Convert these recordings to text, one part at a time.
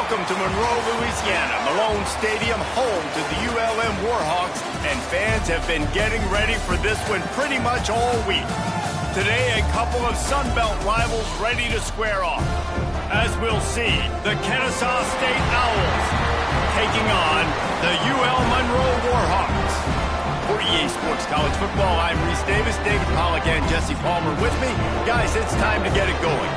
Welcome to Monroe, Louisiana, Malone Stadium, home to the ULM Warhawks, and fans have been getting ready for this one pretty much all week. Today, a couple of Sun Belt rivals ready to square off. As we'll see, the Kennesaw State Owls taking on the UL Monroe Warhawks. For EA Sports College Football, I'm Reese Davis, David Pollack, and Jesse Palmer with me. Guys, it's time to get it going.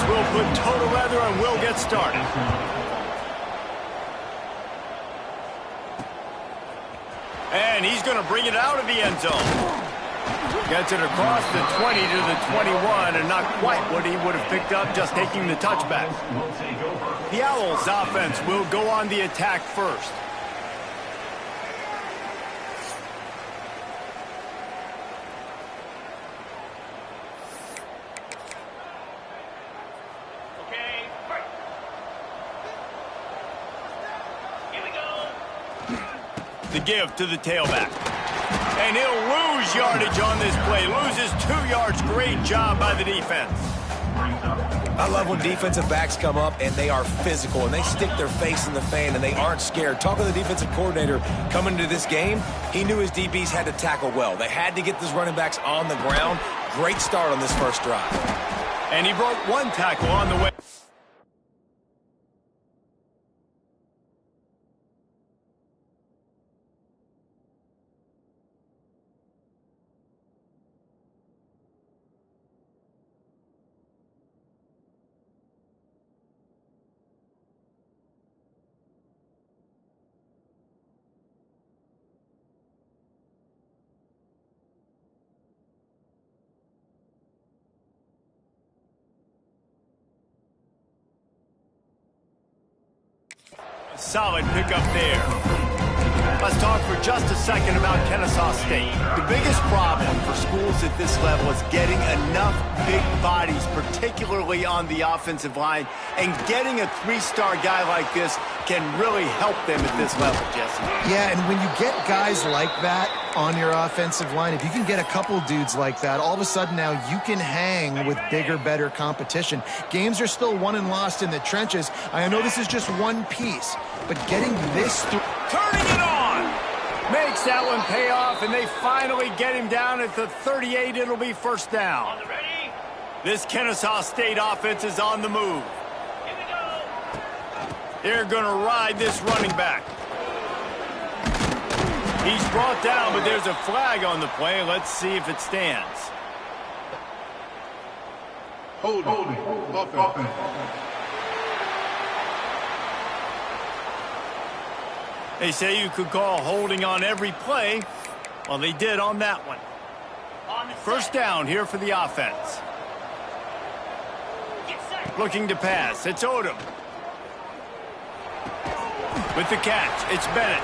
We'll put total leather and we'll get started. And he's going to bring it out of the end zone. Gets it across the 20 to the 21, and not quite what he would have picked up just taking the touchback. The Owls offense will go on the attack first. The give to the tailback. And he'll lose yardage on this play. Loses 2 yards. Great job by the defense. I love when defensive backs come up and they are physical and they stick their face in the fan and they aren't scared. Talk to the defensive coordinator coming into this game. He knew his DBs had to tackle well. They had to get these running backs on the ground. Great start on this first drive. And he broke 1 tackle on the way. Solid pickup there. Let's talk for just a second about Kennesaw State. The biggest problem for schools at this level is getting enough big bodies, particularly on the offensive line, and getting a 3-star guy like this can really help them at this level, Jesse. Yeah, and when you get guys like that on your offensive line, if you can get a couple dudes like that, all of a sudden now you can hang with bigger, better competition. Games are still won and lost in the trenches. I know this is just one piece, but getting this through... Turning it on! Makes that one pay off, and they finally get him down at the 38. It'll be first down. On the ready? This Kennesaw State offense is on the move. Here we go. They're going to ride this running back. He's brought down, but there's a flag on the play. Let's see if it stands. Hold it. They say you could call holding on every play. Well, they did on that one. First down here for the offense. Looking to pass. It's Odom. With the catch, it's Bennett.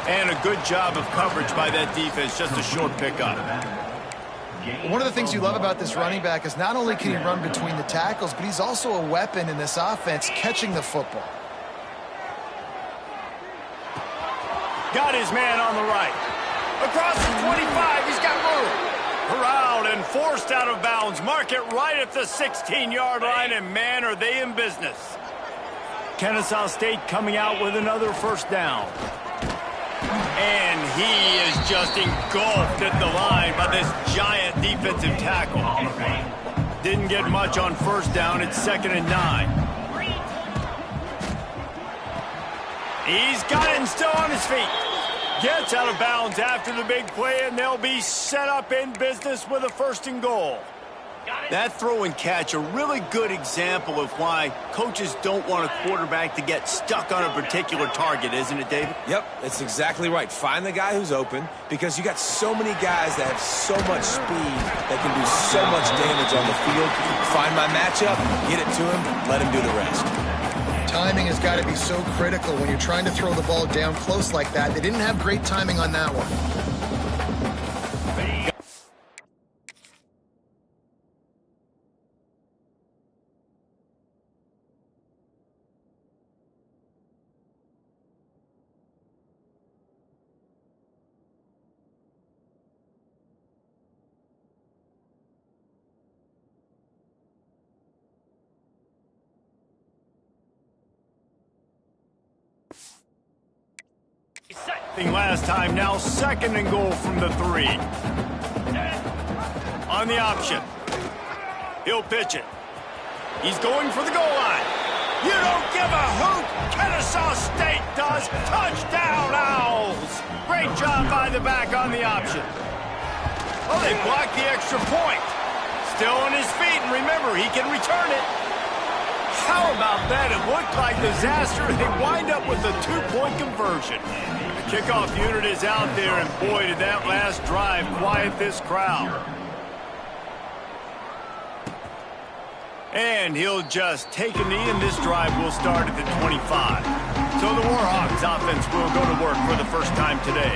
And a good job of coverage by that defense. Just a short pickup. One of the things you love about this running back is not only can he run between the tackles, but he's also a weapon in this offense catching the football. Got his man on the right. Across the 25, he's got room. Corralled and forced out of bounds. Mark it right at the 16-yard line, and man, are they in business. Kennesaw State coming out with another first down. And he is just engulfed at the line by this giant defensive tackle. Didn't get much on first down. It's 2nd and 9. He's got it and still on his feet. Gets out of bounds after the big play, and they'll be set up in business with a 1st and goal. That throw and catch, a really good example of why coaches don't want a quarterback to get stuck on a particular target, isn't it, David? Yep, that's exactly right. Find the guy who's open, because you got so many guys that have so much speed that can do so much damage on the field. Find my matchup, get it to him, let him do the rest. Timing has got to be so critical when you're trying to throw the ball down close like that. They didn't have great timing on that one. Last time, now 2nd and goal from the 3. On the option. He'll pitch it. He's going for the goal line. You don't give a hoot. Kennesaw State does. Touchdown, Owls. Great job by the back on the option. Oh, they blocked the extra point. Still on his feet, and remember, he can return it. How about that? It looked like disaster. They wind up with a 2-point conversion. The kickoff unit is out there, and boy, did that last drive quiet this crowd. And he'll just take a knee, and this drive will start at the 25. So the Warhawks offense will go to work for the first time today.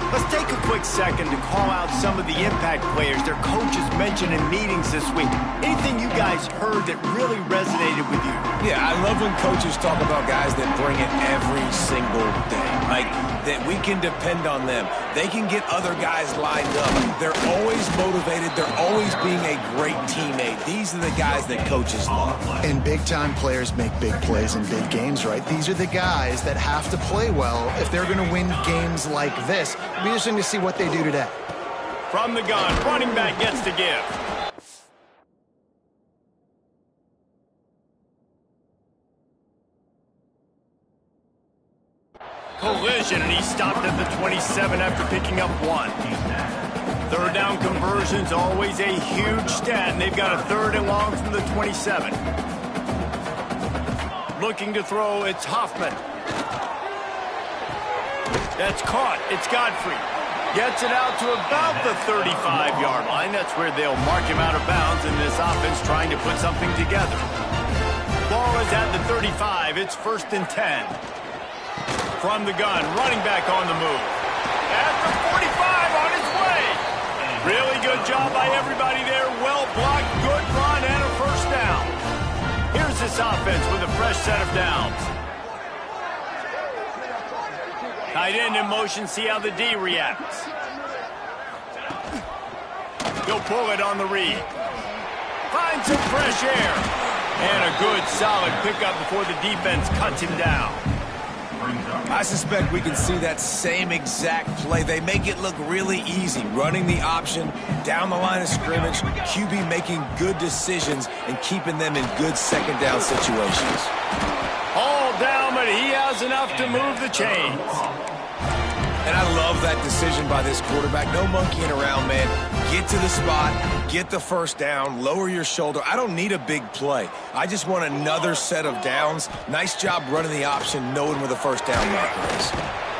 Let's take a quick second to call out some of the impact players their coaches mentioned in meetings this week. Anything you guys heard that really resonated with you? Yeah, I love when coaches talk about guys that bring it every single day. Like, that we can depend on them. They can get other guys lined up. They're always motivated. They're always being a great teammate. These are the guys that coaches love. And big-time players make big plays in big games, right? These are the guys that have to play well if they're going to win games like this. It'll be interesting to see what they do today. From the gun, running back gets to give. Collision, and he stopped at the 27 after picking up 1. 3rd down conversion's always a huge stat, and they've got a 3rd and long from the 27. Looking to throw, it's Hoffman. That's caught. It's Godfrey. Gets it out to about the 35-yard line. That's where they'll mark him out of bounds, and this offense trying to put something together. Ball is at the 35. It's 1st and 10. From the gun, running back on the move. At the 45, on his way. Really good job by everybody there. Well blocked, good run, and a 1st down. Here's this offense with a fresh set of downs. Tight end in motion, see how the D reacts. He'll pull it on the read. Finds some fresh air. And a good, solid pickup before the defense cuts him down. I suspect we can see that same exact play. They make it look really easy, running the option down the line of scrimmage, QB making good decisions and keeping them in good 2nd down situations. All down, but he has enough to move the chains. And I love that decision by this quarterback. No monkeying around, man. Get to the spot, get the 1st down, lower your shoulder. I don't need a big play. I just want another set of downs. Nice job running the option, knowing where the 1st down marker is.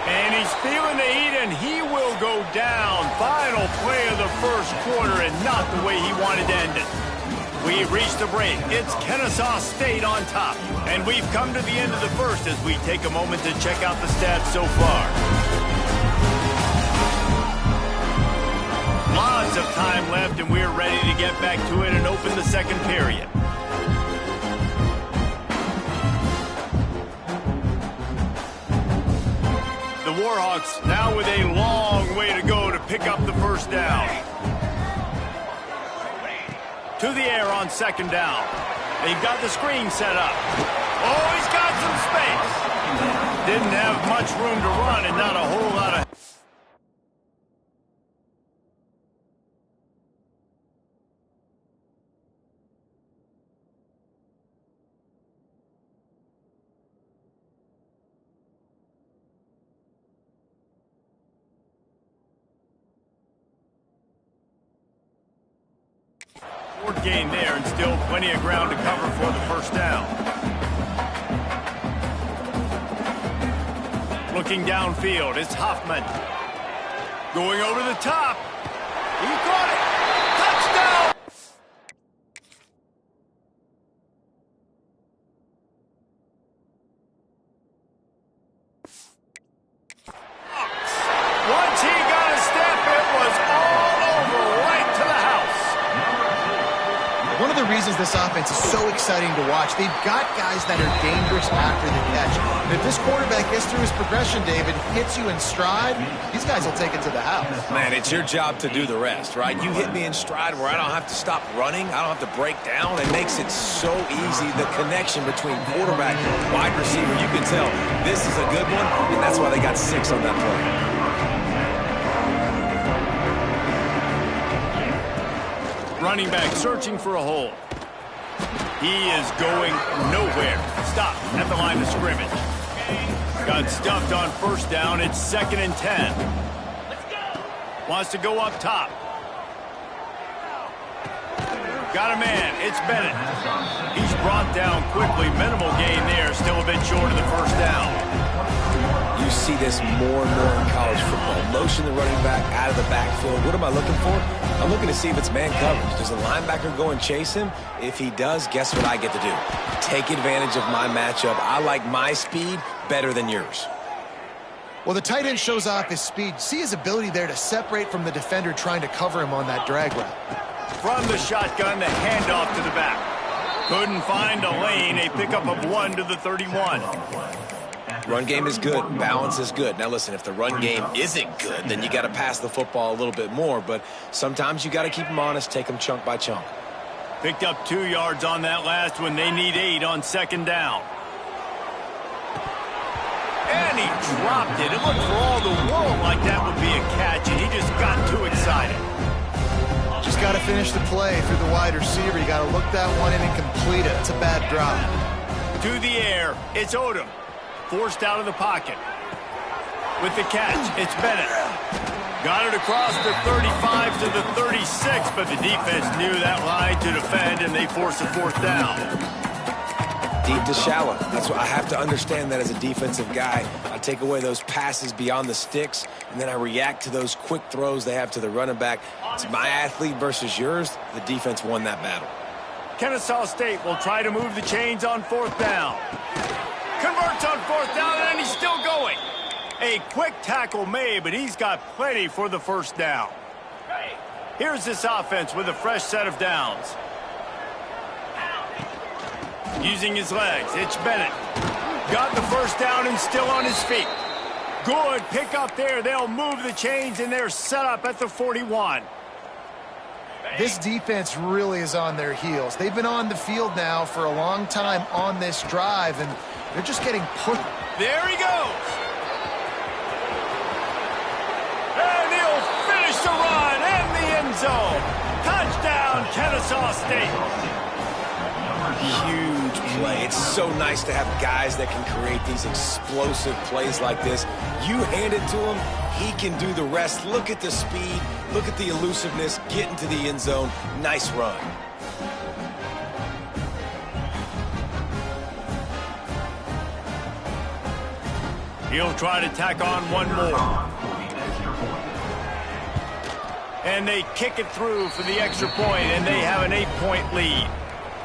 And he's feeling the heat, and he will go down. Final play of the 1st quarter, and not the way he wanted to end it. We've reached the break. It's Kennesaw State on top. And we've come to the end of the 1st as we take a moment to check out the stats so far. Lots of time left, and we're ready to get back to it and open the 2nd period. The Warhawks now with a long way to go to pick up the 1st down. To the air on 2nd down. They've got the screen set up. Oh, he's got some space. Didn't have much room to run and not a whole lot of... Gain there, and still plenty of ground to cover for the 1st down. Looking downfield, it's Hoffman. Going over the top. He caught it. Touchdown! Once he got a step, it was all over, right to the house. One of the the reasons this offense is so exciting to watch. They've got guys that are dangerous after the catch. And if this quarterback gets through his progression, David, hits you in stride, these guys will take it to the house. Man, it's your job to do the rest, right? You hit me in stride where I don't have to stop running. I don't have to break down. It makes it so easy. The connection between quarterback and wide receiver, you can tell this is a good one, and that's why they got 6 on that play. Running back searching for a hole. He is going nowhere. Stop at the line of scrimmage. Got stuffed on first down. It's 2nd and 10. Wants to go up top. Got a man. It's Bennett. He's brought down quickly. Minimal gain there. Still a bit short of the first down. You see this more and more in college football. Motion the running back out of the backfield. What am I looking for? I'm looking to see if it's man coverage. Does the linebacker go and chase him? If he does, guess what I get to do? Take advantage of my matchup. I like my speed better than yours. Well, the tight end shows off his speed. See his ability there to separate from the defender trying to cover him on that drag route. From the shotgun, the handoff to the back. Couldn't find a lane. A pickup of 1 to the 31. Run game is good. Balance is good. Now, listen, if the run game isn't good, then you got to pass the football a little bit more. But sometimes you got to keep them honest, take them chunk by chunk. Picked up 2 yards on that last one. They need 8 on 2nd down. And he dropped it. It looked for all the world like that would be a catch, and he just got too excited. Just got to finish the play through the wide receiver. You got to look that one in and complete it. It's a bad drop. To the air, it's Odom. Forced out of the pocket. With the catch, it's Bennett. Got it across the 35 to the 36, but the defense knew that line to defend, and they forced a 4th down. Deep to shallow. That's what I have to understand that as a defensive guy. I take away those passes beyond the sticks, and then I react to those quick throws they have to the running back. It's my athlete versus yours. The defense won that battle. Kennesaw State will try to move the chains on 4th down. Converts on 4th down, and he's still going. A quick tackle made, but he's got plenty for the 1st down. Here's this offense with a fresh set of downs. Using his legs, it's Bennett. Got the 1st down and still on his feet. Good pick up there. They'll move the chains, and they're set up at the 41. This defense really is on their heels. They've been on the field now for a long time on this drive, and they're just getting put. There he goes. And he'll finish the run in the end zone. Touchdown, Kennesaw State. Huge play. It's so nice to have guys that can create these explosive plays like this. You hand it to him, he can do the rest. Look at the speed. Look at the elusiveness. Get into the end zone. Nice run. He'll try to tack on one more. And they kick it through for the extra point, and they have an 8-point lead.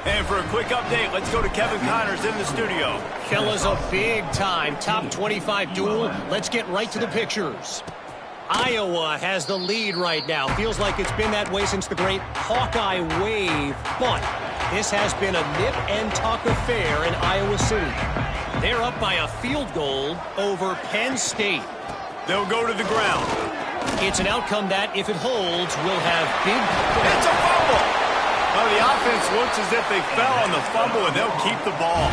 And for a quick update, let's go to Kevin Connors in the studio. Fellas, a big-time top 25 duel. Let's get right to the pictures. Iowa has the lead right now. Feels like it's been that way since the great Hawkeye wave. But this has been a nip-and-tuck affair in Iowa City. They're up by a field goal over Penn State. They'll go to the ground. It's an outcome that, if it holds, will have big... It's a fumble! Well, the offense looks as if they fell on the fumble, and they'll keep the ball.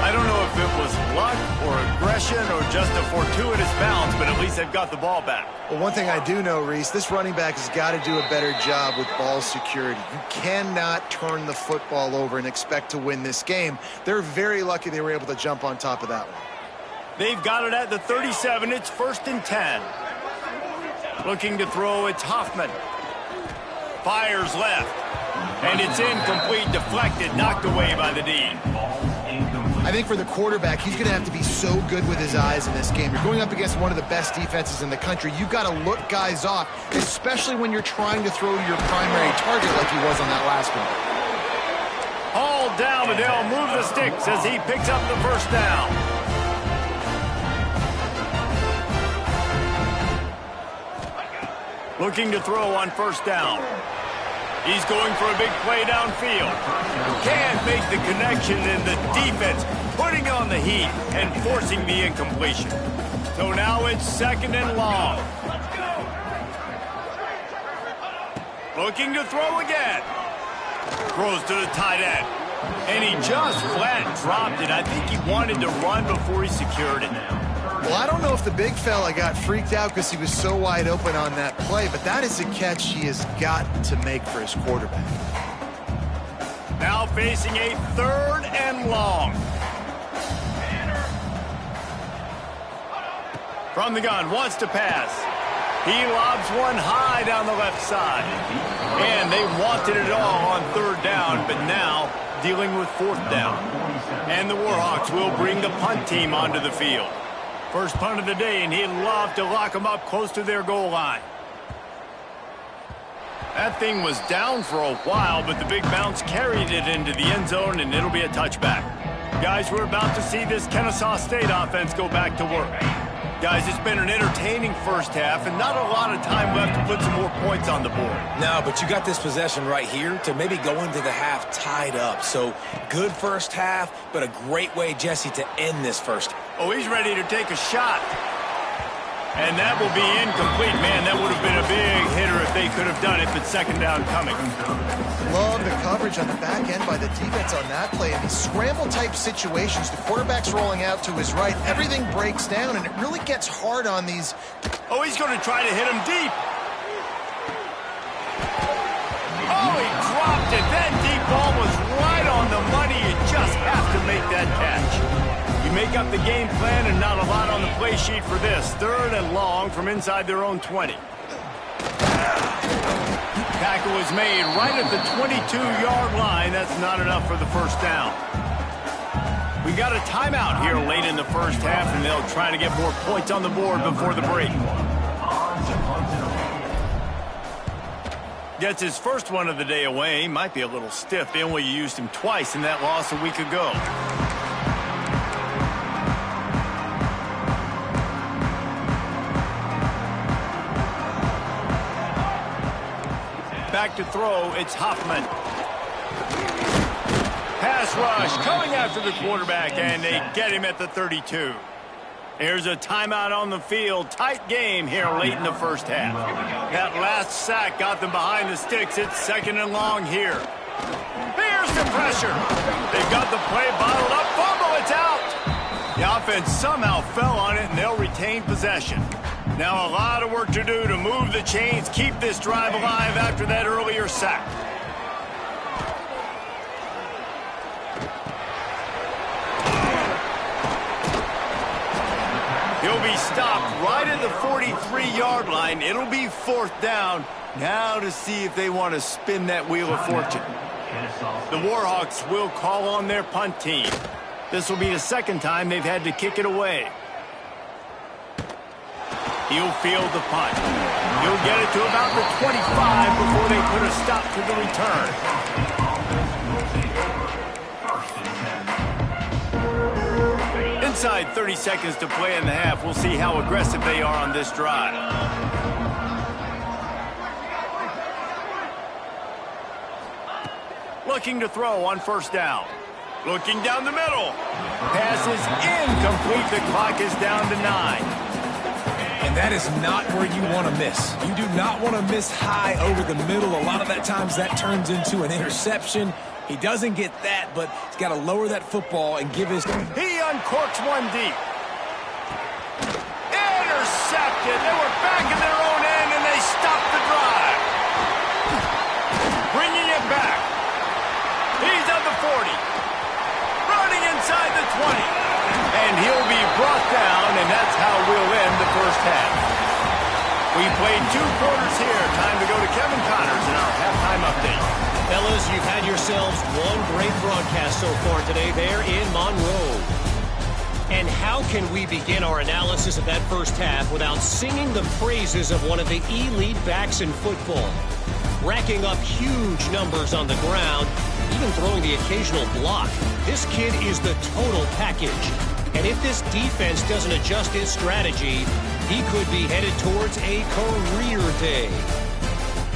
I don't know if it was luck or aggression or just a fortuitous bounce, but at least they've got the ball back. Well, one thing I do know, Reese, this running back has got to do a better job with ball security. You cannot turn the football over and expect to win this game. They're very lucky they were able to jump on top of that one. They've got it at the 37. It's 1st and 10. Looking to throw, it's Hoffman. Fires left. And it's incomplete, deflected, knocked away by the D. I think for the quarterback, he's going to have to be so good with his eyes in this game. You're going up against one of the best defenses in the country. You've got to look guys off, especially when you're trying to throw to your primary target like he was on that last one. Hauled down, but they'll move the sticks as he picks up the 1st down. Looking to throw on 1st down. He's going for a big play downfield. Can't make the connection, and the defense putting on the heat and forcing the incompletion. So now it's 2nd and long. Looking to throw again. Throws to the tight end. And he just flat dropped it. I think he wanted to run before he secured it. Well, I don't know if the big fella got freaked out because he was so wide open on that play, but that is a catch he has got to make for his quarterback. Now facing a 3rd and long. From the gun, wants to pass. He lobs one high down the left side. And they wanted it all on 3rd down, but now dealing with 4th down. And the Warhawks will bring the punt team onto the field. First punt of the day, and he'd love to lock them up close to their goal line. That thing was down for a while, but the big bounce carried it into the end zone, and it'll be a touchback. Guys, we're about to see this Kennesaw State offense go back to work. Guys, it's been an entertaining first half and not a lot of time left to put some more points on the board. No, but you got this possession right here to maybe go into the half tied up. So good first half, but a great way, Jesse, to end this first. Oh, he's ready to take a shot. And that will be incomplete. Man, that would have been a big hitter if they could have done it, but 2nd down coming. Love the coverage on the back end by the defense on that play. In these scramble-type situations, the quarterback's rolling out to his right. Everything breaks down, and it really gets hard on these. Oh, he's going to try to hit him deep. Oh, he dropped it. That deep ball was right on the money. You just have to make that catch. You make up the game plan and not a lot on the play sheet for this. 3rd and long from inside their own 20. Tackle was made right at the 22-yard line. That's not enough for the first down. We got a timeout here late in the first half, and they'll try to get more points on the board before the break. Gets his first one of the day away. Might be a little stiff. They only used him twice in that loss a week ago. Back to throw, it's Hoffman. Pass rush, coming after the quarterback, and they get him at the 32. Here's a timeout on the field. Tight game here late in the first half. That last sack got them behind the sticks. It's 2nd and long here. Here's the pressure. They've got the play bottled up. Fumble, it's out. The offense somehow fell on it, and they'll retain possession. Now a lot of work to do to move the chains, keep this drive alive after that earlier sack. He'll be stopped right at the 43-yard line. It'll be 4th down. Now to see if they want to spin that wheel of fortune. The Warhawks will call on their punt team. This will be the 2nd time they've had to kick it away. He'll field the punt. He'll get it to about the 25 before they put a stop to the return. Inside 30 seconds to play in the half. We'll see how aggressive they are on this drive. Looking to throw on 1st down. Looking down the middle. Pass is incomplete. The clock is down to 9. And that is not where you want to miss. You do not want to miss high over the middle. A lot of that times that turns into an interception. He doesn't get that, but he's got to lower that football and give his... He uncorks one deep. Intercepted. They were back in their own end, and they stopped the drive. Bringing it back. He's at the 40. Running inside the 20. And he'll be brought down, and that's how we'll end the first half. We played 2 quarters here. Time to go to Kevin Connors in our halftime update. Fellas, you've had yourselves one great broadcast so far today there in Monroe. And how can we begin our analysis of that first half without singing the praises of one of the elite backs in football? Racking up huge numbers on the ground, even throwing the occasional block. This kid is the total package. And if this defense doesn't adjust its strategy, he could be headed towards a career day.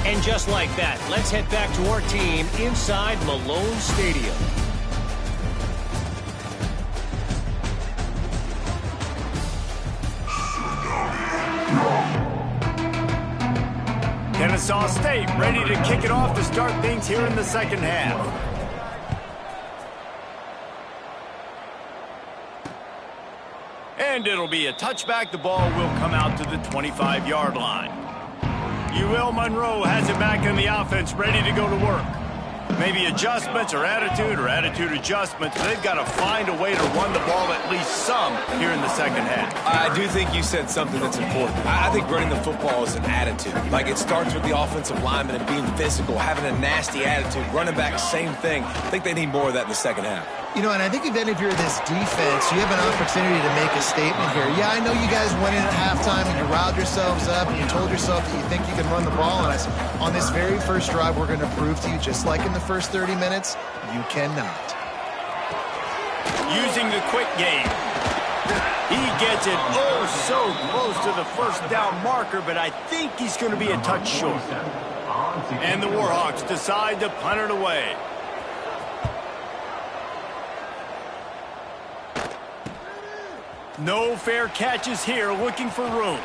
And just like that, let's head back to our team inside Malone Stadium. Kennesaw State ready to kick it off to start things here in the second half. And it'll be a touchback. The ball will come out to the 25-yard line. UL Monroe has it back in the offense, ready to go to work. Maybe adjustments or attitude adjustments. They've got to find a way to run the ball at least some here in the second half. I do think you said something that's important. I think running the football is an attitude. Like, it starts with the offensive lineman and being physical, having a nasty attitude. Running back, same thing. I think they need more of that in the second half. You know, and I think then if you're this defense, you have an opportunity to make a statement here. Yeah, I know you guys went in at halftime and you riled yourselves up and you told yourself that you think you can run the ball on us. On this very first drive, we're going to prove to you, just like in the first 30 minutes, you cannot. Using the quick game. He gets it so close to the first down marker, but I think he's going to be a touch short. And the Warhawks decide to punt it away. No fair catches here, looking for room.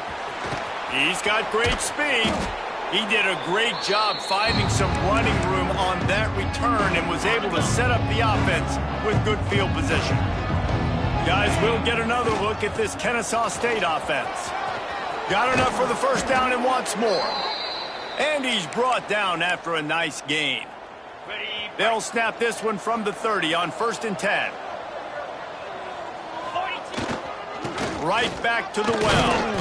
He's got great speed. He did a great job finding some running room on that return and was able to set up the offense with good field position. Guys, we'll get another look at this Kennesaw State offense. Got enough for the first down and wants more. And he's brought down after a nice gain. They'll snap this one from the 30 on 1st and 10. Right back to the well.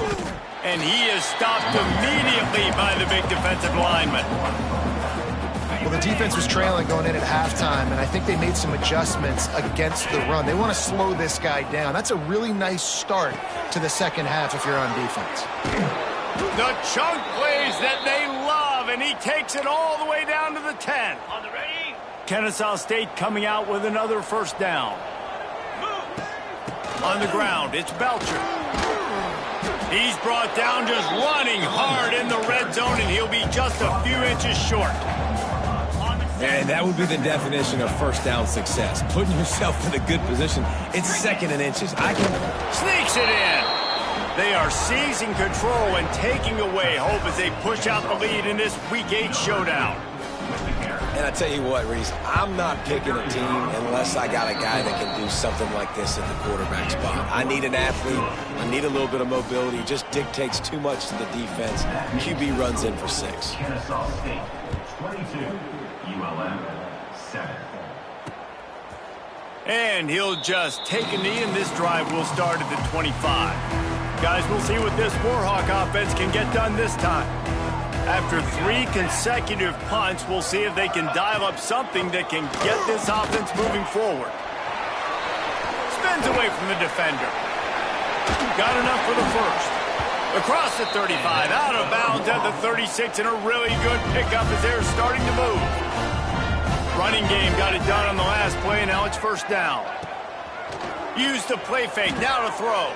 And he is stopped immediately by the big defensive lineman. Well, the defense was trailing going in at halftime, and I think they made some adjustments against the run. They want to slow this guy down. That's a really nice start to the second half if you're on defense. The chunk plays that they love, and he takes it all the way down to the 10. On the ready. Kennesaw State coming out with another first down. On the ground, it's Belcher. He's brought down just running hard in the red zone, and he'll be just a few inches short. And that would be the definition of first down success. Putting yourself in a good position. It's second and inches. Sneaks it in. They are seizing control and taking away hope as they push out the lead in this Week 8 showdown. And I tell you what, Reese, I'm not picking a team unless I got a guy that can do something like this at the quarterback spot. I need an athlete. I need a little bit of mobility. It just dictates too much to the defense. QB runs in for 6. Kennesaw State, 22. ULM, 7. And he'll just take a knee, and this drive will start at the 25. Guys, we'll see what this Warhawk offense can get done this time. After 3 consecutive punts, we'll see if they can dial up something that can get this offense moving forward. Spins away from the defender. Got enough for the first. Across the 35, out of bounds at the 36, and a really good pickup as they're starting to move. Running game got it done on the last play, and now it's first down. Use the play fake, now to throw.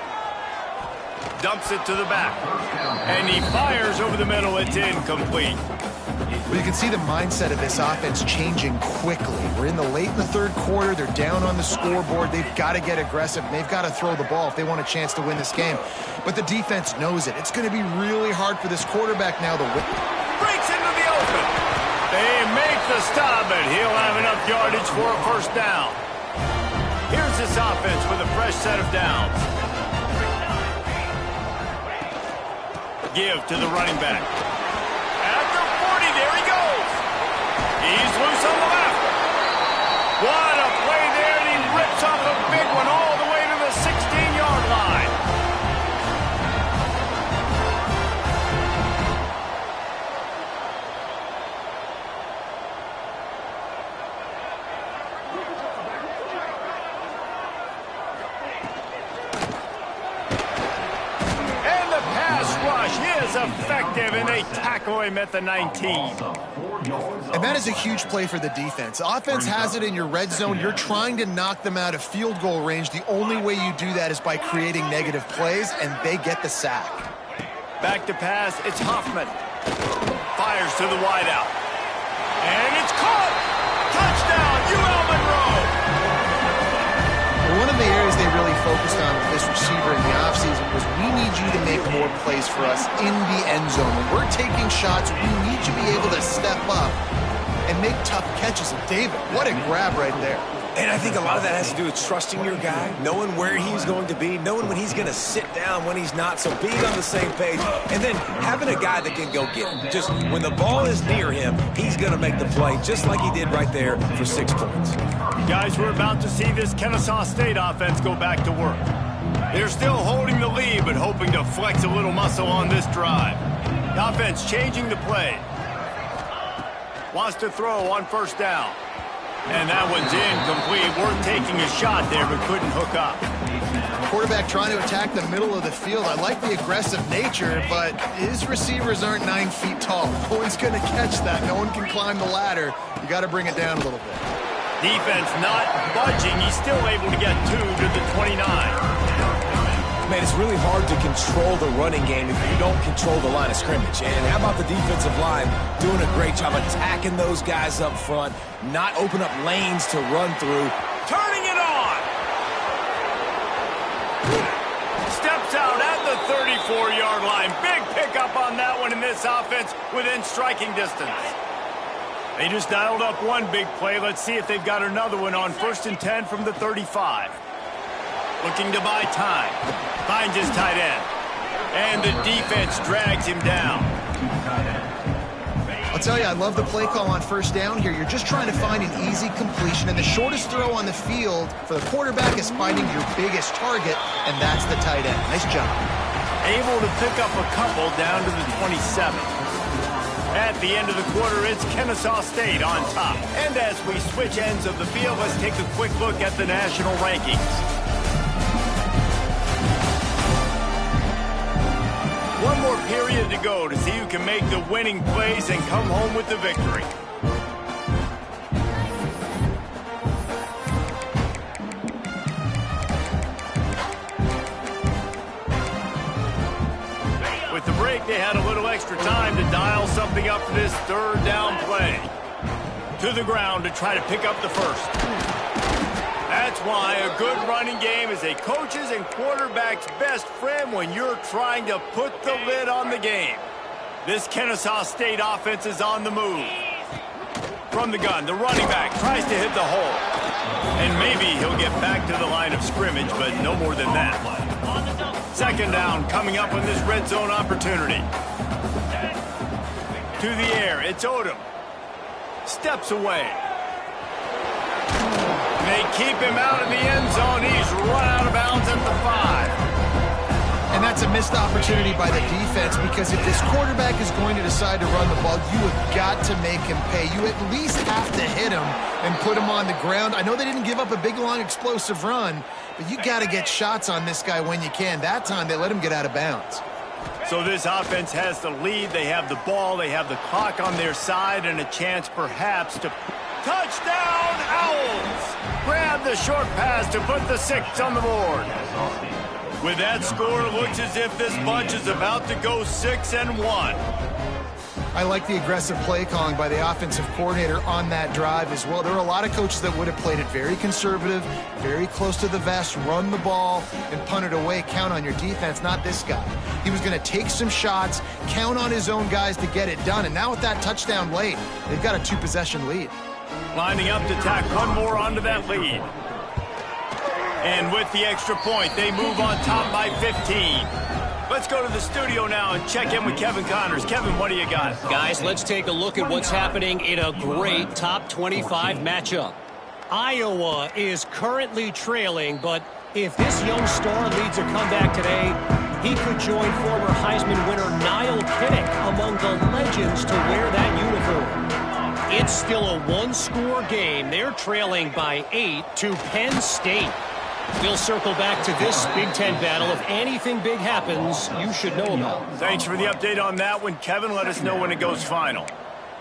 Dumps it to the back. And he fires over the middle. It's incomplete. Well, you can see the mindset of this offense changing quickly. We're in the late in the third quarter. They're down on the scoreboard. They've got to get aggressive. They've got to throw the ball if they want a chance to win this game. But the defense knows it. It's going to be really hard for this quarterback now to win. Breaks into the open. They make the stop, but he'll have enough yardage for a first down. Here's this offense with a fresh set of downs. Give to the running back. At the 40, there he goes. He's loose on the left. What a play there, and he rips off a big one all the way to the 16-yard line. Effective, and they tackle him at the 19. And that is a huge play for the defense. Offense has it in your red zone. You're trying to knock them out of field goal range. The only way you do that is by creating negative plays, and they get the sack. Back to pass, it's Hoffman. fires to the wideout. And it's caught! Touchdown, UL Monroe! One of the areas they really focused on with this receiver in the offseason was we need you to make more plays for us in the end zone. When we're taking shots, we need you to be able to step up and make tough catches. And David, what a grab right there. And I think a lot of that has to do with trusting your guy, knowing where he's going to be, knowing when he's going to sit down, when he's not, so being on the same page, and then having a guy that can go get him. Just when the ball is near him, he's going to make the play, just like he did right there for 6 points. Guys, we're about to see this Kennesaw State offense go back to work. They're still holding the lead, but hoping to flex a little muscle on this drive. The offense changing the play. Wants to throw on first down. And that one's incomplete. Worth taking a shot there, but couldn't hook up. Quarterback trying to attack the middle of the field. I like the aggressive nature, but his receivers aren't 9 feet tall. No one's going to catch that. No one can climb the ladder. You got to bring it down a little bit. Defense not budging. He's still able to get 2 to the 29. Man, it's really hard to control the running game if you don't control the line of scrimmage. And how about the defensive line doing a great job attacking those guys up front, not open up lanes to run through. Turning it on! Steps out at the 34-yard line. Big pickup on that one in this offense within striking distance. They just dialed up one big play. Let's see if they've got another one on 1st and 10 from the 35. Looking to buy time. Finds his tight end. And the defense drags him down. I'll tell you, I love the play call on first down here. You're just trying to find an easy completion, and the shortest throw on the field for the quarterback is finding your biggest target, and that's the tight end. Nice job. Able to pick up a couple down to the 27. At the end of the quarter, it's Kennesaw State on top. And as we switch ends of the field, let's take a quick look at the national rankings. One more period to go to see who can make the winning plays and come home with the victory. With the break, they had a little extra time to dial something up for this 3rd down play. To the ground to try to pick up the first. That's why a good running game is a coach's and quarterback's best friend when you're trying to put the lid on the game. This Kennesaw State offense is on the move. From the gun, the running back tries to hit the hole. And maybe he'll get back to the line of scrimmage, but no more than that. 2nd down coming up on this red zone opportunity. To the air, it's Odom. Steps away. They keep him out of the end zone. He's run out of bounds at the 5. And that's a missed opportunity by the defense, because if this quarterback is going to decide to run the ball, you have got to make him pay. You at least have to hit him and put him on the ground. I know they didn't give up a big, long, explosive run, but you got to get shots on this guy when you can. That time, they let him get out of bounds. So this offense has the lead. They have the ball. They have the clock on their side and a chance perhaps to... Touchdown, Owls! Grab the short pass to put the 6 on the board. With that score, it looks as if this bunch is about to go 6-1. I like the aggressive play calling by the offensive coordinator on that drive as well. There are a lot of coaches that would have played it very conservative, very close to the vest, run the ball, and punt it away. Count on your defense, not this guy. He was going to take some shots, count on his own guys to get it done. And now with that touchdown late, they've got a 2-possession lead. Lining up to tack one more onto that lead. And with the extra point, they move on top by 15. Let's go to the studio now and check in with Kevin Connors. Kevin, what do you got? Guys, let's take a look at what's happening in a great top 25 matchup. Iowa is currently trailing, but if this young star leads a comeback today, he could join former Heisman winner Niall Kinnick among the legends to wear that uniform. It's still a one-score game. They're trailing by 8 to Penn State. We'll circle back to this Big Ten battle. If anything big happens, you should know about. Thanks for the update on that one, Kevin. Let us know when it goes final.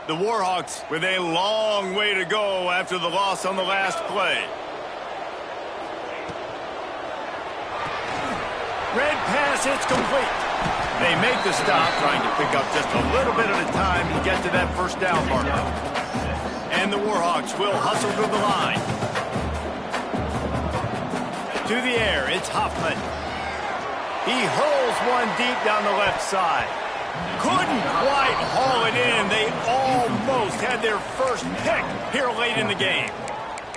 The Warhawks with a long way to go after the loss on the last play. Red pass, it's complete. They make the stop, trying to pick up just a little bit at a time to get to that first down marker. And the Warhawks will hustle to the line. To the air, it's Hoffman. He hurls one deep down the left side. Couldn't quite haul it in. They almost had their first pick here late in the game.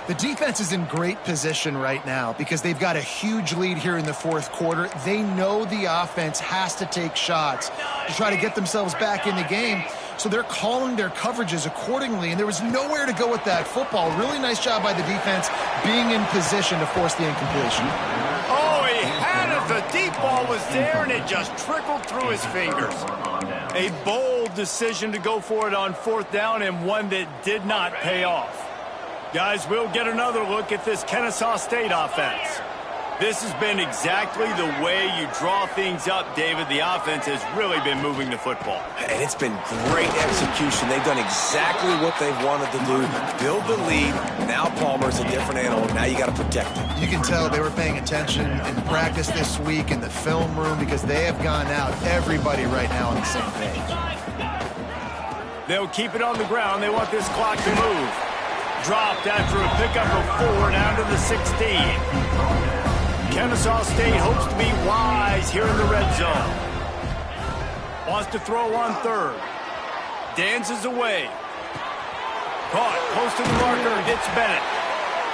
The defense is in great position right now because they've got a huge lead here in the fourth quarter. They know the offense has to take shots to try to get themselves back in the game. So they're calling their coverages accordingly, and there was nowhere to go with that football. Really nice job by the defense being in position to force the incompletion. Oh, he had it. The deep ball was there, and it just trickled through his fingers. A bold decision to go for it on fourth down, and one that did not pay off. Guys, we'll get another look at this Kennesaw State offense. This has been exactly the way you draw things up, David. The offense has really been moving the football. And it's been great execution. They've done exactly what they've wanted to do. Build the lead. Now Palmer's a different animal. Now you got to protect him. You can tell they were paying attention in practice this week in the film room because they have gone out, everybody right now on the same page. They'll keep it on the ground. They want this clock to move. Dropped after a pickup of 4 down to the 16. Kennesaw State hopes to be wise here in the red zone. Wants to throw on third. Dances away. Caught close to the marker. It's Bennett.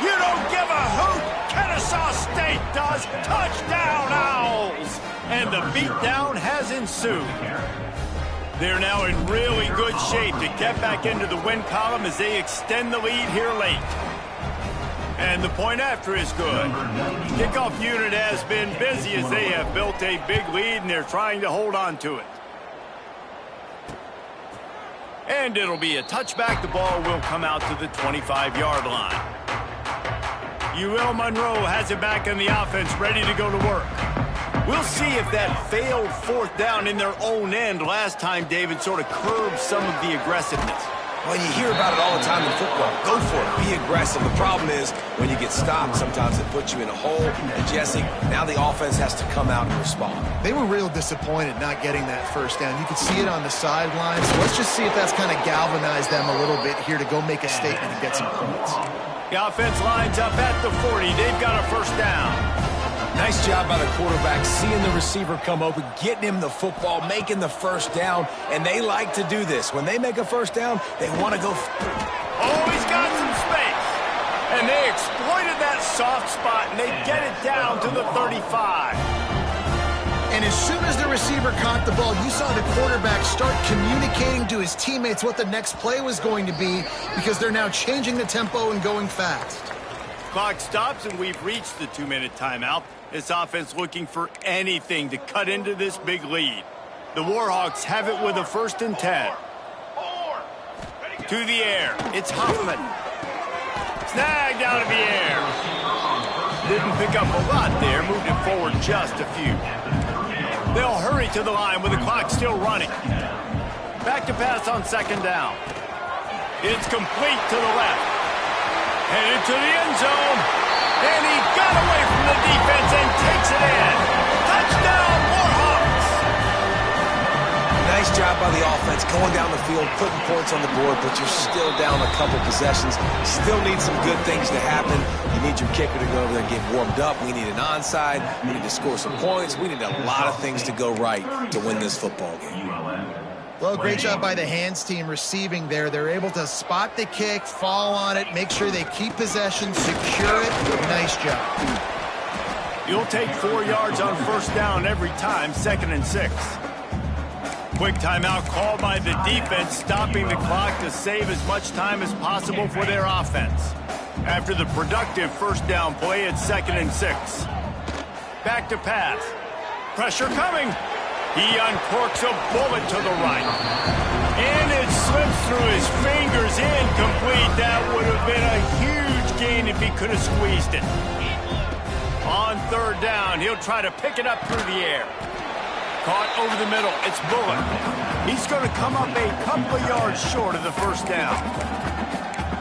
You don't give a hoot. Kennesaw State does. Touchdown, Owls. And the beatdown has ensued. They're now in really good shape to get back into the win column as they extend the lead here late. And the point after is good. Kickoff unit has been busy as they have built a big lead and they're trying to hold on to it. And it'll be a touchback. The ball will come out to the 25-yard line. UL Monroe has it back on the offense, ready to go to work. We'll see if that failed fourth down in their own end last time, David, sort of curbed some of the aggressiveness. Well, you hear about it all the time in football. Go for it. Be aggressive. The problem is when you get stopped, sometimes it puts you in a hole. And, Jesse, now the offense has to come out and respond. They were real disappointed not getting that first down. You could see it on the sidelines. So let's just see if that's kind of galvanized them a little bit here to go make a statement and get some points. The offense lines up at the 40. They've got a first down. Nice job by the quarterback, seeing the receiver come open, getting him the football, making the first down, and they like to do this. When they make a first down, they want to go. Oh, he's got some space. And they exploited that soft spot, and they get it down to the 35. And as soon as the receiver caught the ball, you saw the quarterback start communicating to his teammates what the next play was going to be because they're now changing the tempo and going fast. Clock stops, and we've reached the 2-minute timeout. This offense looking for anything to cut into this big lead. The Warhawks have it with a 1st and 10. To the air. It's Hoffman. Snagged out of the air. Didn't pick up a lot there. Moved it forward just a few. They'll hurry to the line with the clock still running. Back to pass on 2nd down. It's complete to the left. Headed to the end zone. And he got away from the defense and takes it in. Touchdown, Warhawks! Nice job by the offense going down the field, putting points on the board, but you're still down a couple possessions. Still need some good things to happen. You need your kicker to go over there and get warmed up. We need an onside. We need to score some points. We need a lot of things to go right to win this football game. Well, great job by the hands team receiving there. They're able to spot the kick, fall on it, make sure they keep possession, secure it. Nice job. You'll take 4 yards on 1st down every time, 2nd and 6. Quick timeout called by the defense, stopping the clock to save as much time as possible for their offense. After the productive 1st down play, it's 2nd and 6. Back to pass. Pressure coming. He uncorks a bullet to the right. And it slips through his fingers, incomplete. That would have been a huge gain if he could have squeezed it. On 3rd down, he'll try to pick it up through the air. Caught over the middle. It's Bullock. He's going to come up a couple of yards short of the 1st down.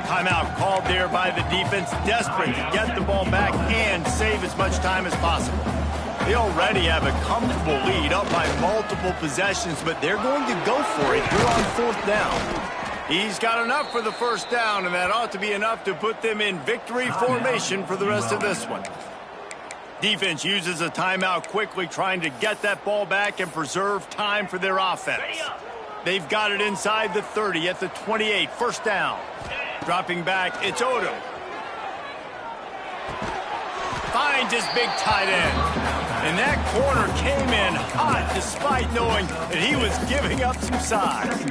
Timeout called there by the defense, desperate to get the ball back and save as much time as possible. They already have a comfortable lead up by multiple possessions, but they're going to go for it here on 4th down. He's got enough for the 1st down, and that ought to be enough to put them in victory formation for the rest of this one. Defense uses a timeout quickly, trying to get that ball back and preserve time for their offense. They've got it inside the 30 at the 28, 1st down. Dropping back, it's Odom. Finds his big tight end. And that corner came in hot despite knowing that he was giving up some size.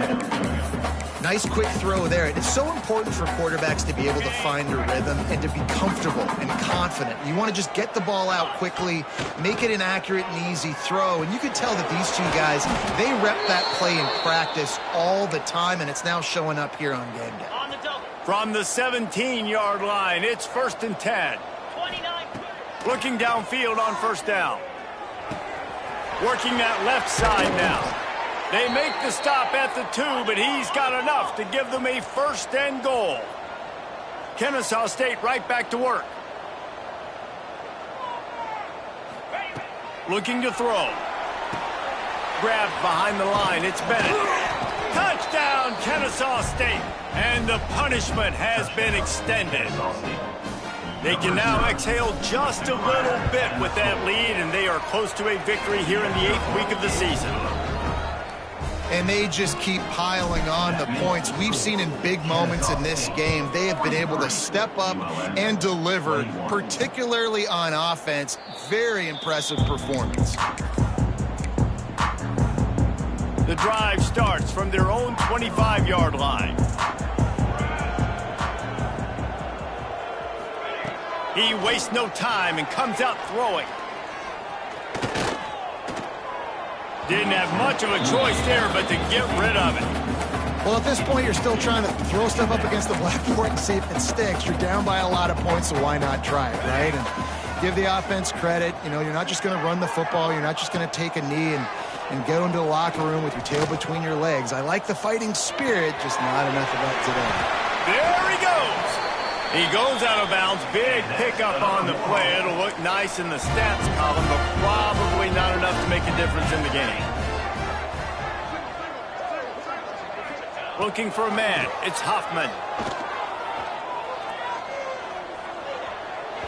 Nice quick throw there. It's so important for quarterbacks to be able to find their rhythm and to be comfortable and confident. You want to just get the ball out quickly, make it an accurate and easy throw. And you can tell that these two guys, they rep that play in practice all the time, and it's now showing up here on game day. From the 17-yard line, it's 1st and 10. Looking downfield on 1st down. Working that left side now. They make the stop at the 2, but he's got enough to give them a 1st and goal. Kennesaw State right back to work. Looking to throw. Grabbed behind the line. It's Bennett. Touchdown, Kennesaw State. And the punishment has been extended. They can now exhale just a little bit with that lead, and they are close to a victory here in the 8th week of the season. And they just keep piling on the points. We've seen in big moments in this game, they have been able to step up and deliver, particularly on offense. Very impressive performance. The drive starts from their own 25-yard line. He wastes no time and comes out throwing. Didn't have much of a choice there, but to get rid of it. Well, at this point, you're still trying to throw stuff up against the blackboard and see if it sticks. You're down by a lot of points, so why not try it, right? And give the offense credit. You know, you're not just going to run the football. You're not just going to take a knee and go into the locker room with your tail between your legs. I like the fighting spirit, just not enough of that today. There he goes. He goes out of bounds. Big pickup on the play. It'll look nice in the stats column, but probably not enough to make a difference in the game. Looking for a man. It's Hoffman.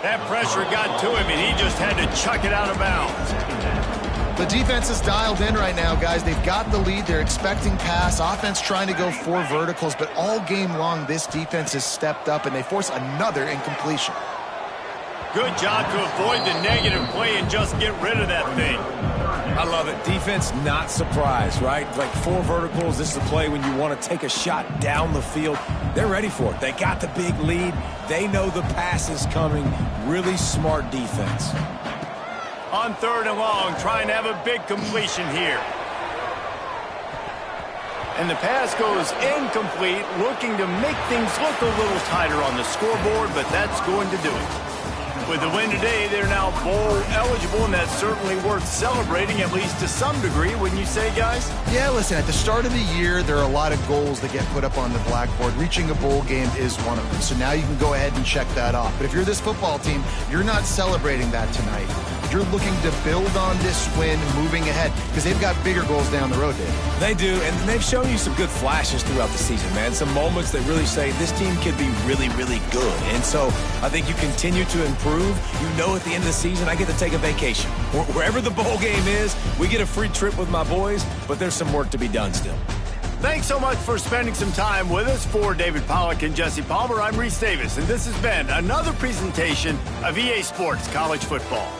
That pressure got to him, and he just had to chuck it out of bounds. The defense is dialed in right now, guys. They've got the lead. They're expecting pass. Offense trying to go 4 verticals, but all game long, this defense has stepped up, and they force another incompletion. Good job to avoid the negative play and just get rid of that thing. I love it. Defense not surprised, right? Like 4 verticals. This is a play when you want to take a shot down the field. They're ready for it. They got the big lead. They know the pass is coming. Really smart defense. On 3rd and long, trying to have a big completion here. And the pass goes incomplete, looking to make things look a little tighter on the scoreboard, but that's going to do it. With the win today, they're now bowl eligible, and that's certainly worth celebrating, at least to some degree, wouldn't you say, guys? Yeah, listen, at the start of the year, there are a lot of goals that get put up on the blackboard. Reaching a bowl game is one of them. So now you can go ahead and check that off. But if you're this football team, you're not celebrating that tonight. You're looking to build on this win moving ahead because they've got bigger goals down the road, Dave. They do, and they've shown you some good flashes throughout the season, man. Some moments that really say this team could be really, really good. And so I think you continue to improve. You know, at the end of the season, I get to take a vacation. Wherever the bowl game is, we get a free trip with my boys, but there's some work to be done still. Thanks so much for spending some time with us. For David Pollack and Jesse Palmer, I'm Reese Davis, and this has been another presentation of EA Sports College Football.